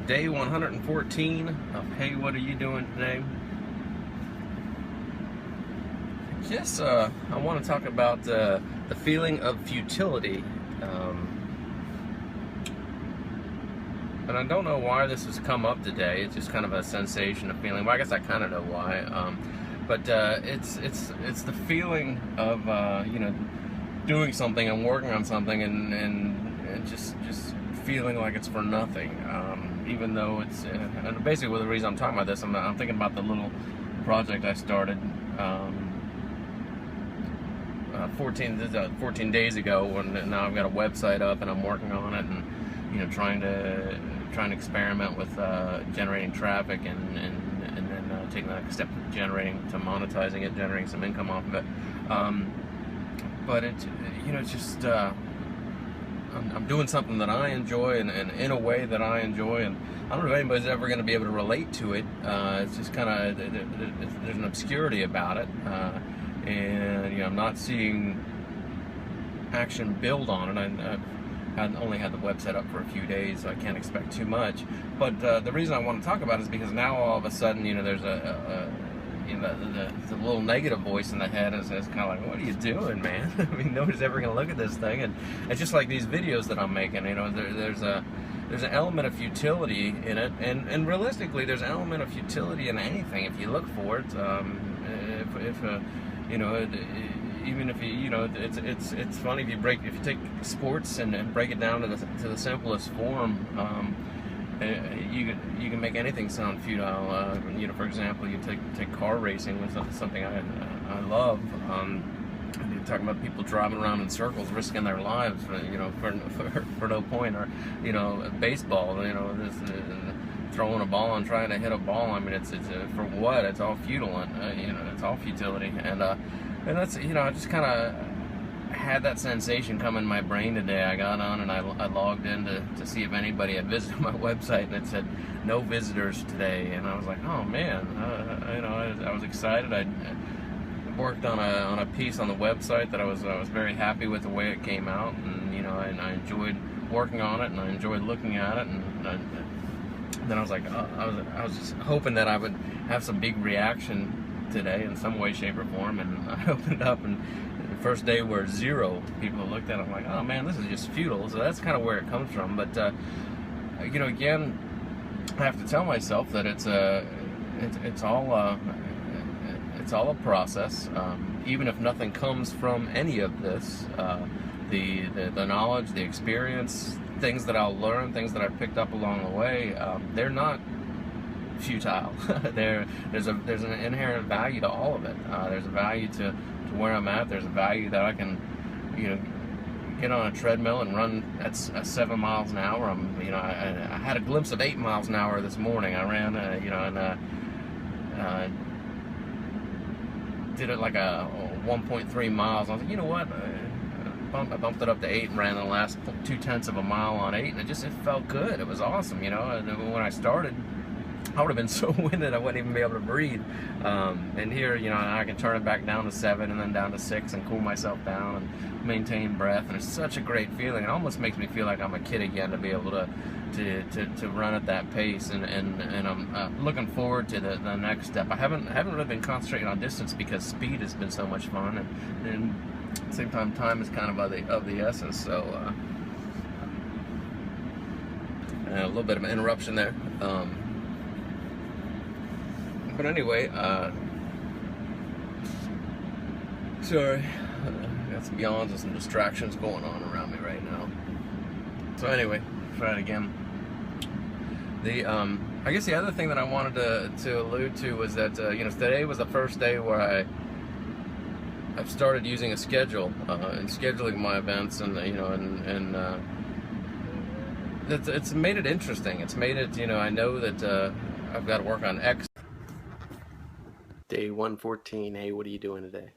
Day 114 of Hey, What Are You Doing Today? I want to talk about the feeling of futility. And I don't know why this has come up today. It's just kind of a sensation, a feeling. Well, I guess I kind of know why. But it's the feeling of doing something and working on something and just feeling like it's for nothing. Even though it's and basically the reason I'm talking about this, I'm thinking about the little project I started 14 days ago, and now I've got a website up and I'm working on it, and trying to experiment with generating traffic and then taking the next step to monetizing it, generating some income off of it. But it's just I'm doing something that I enjoy and in a way that I enjoy, and I don't know if anybody's ever going to be able to relate to it. It's just kind of, there's an obscurity about it, and I'm not seeing action build on it. I only had the website up for a few days, so I can't expect too much. But the reason I want to talk about it is because now all of a sudden, there's the little negative voice in the head is kind of like, what are you doing, man? I mean, nobody's ever going to look at this thing. And it's just like these videos that I'm making, there's an element of futility in it, and realistically, there's an element of futility in anything if you look for it. Even if it's funny if you take sports and break it down to the simplest form. You can make anything sound futile. For example, you take car racing, which is something I love. You're talking about people driving around in circles, risking their lives, for no point, or baseball, throwing a ball and trying to hit a ball. I mean, it's for what? It's all futile, and it's all futility, and that's I just kind of had that sensation come in my brain today. I got on and I logged in to see if anybody had visited my website, and it said no visitors today, and I was like, oh man, I was excited. I worked on a piece on the website that I was very happy with the way it came out, and I enjoyed working on it, and I enjoyed looking at it, and then I was like, I was just hoping that I would have some big reaction today in some way, shape, or form, and I opened it up, and the first day where 0 people looked at it. I'm like, oh man, this is just futile. So that's kind of where it comes from. But again, I have to tell myself that it's all a process. Even if nothing comes from any of this, the knowledge, the experience, things that I'll learn, things that I've picked up along the way, they're not futile. There's an inherent value to all of it. There's a value to where I'm at. There's a value that I can get on a treadmill and run at 7 miles an hour. I had a glimpse of 8 miles an hour this morning. I ran did it like a 1.3 miles. I was like, you know what, I bumped it up to 8 and ran the last 0.2 of a mile on 8, and it felt good. It was awesome. And when I started, I would have been so winded I wouldn't even be able to breathe. And here, I can turn it back down to 7 and then down to 6 and cool myself down and maintain breath. And it's such a great feeling. It almost makes me feel like I'm a kid again to be able to run at that pace. And I'm looking forward to the next step. I haven't really been concentrating on distance because speed has been so much fun, and at the same time is kind of the essence. So a little bit of an interruption there. But anyway, sorry, got some yawns and some distractions going on around me right now. So anyway, try it again. I guess the other thing that I wanted to allude to was that today was the first day where I've started using a schedule and scheduling my events, and it's made it interesting. It's made it I know that I've got to work on X. Day 114, hey, what are you doing today?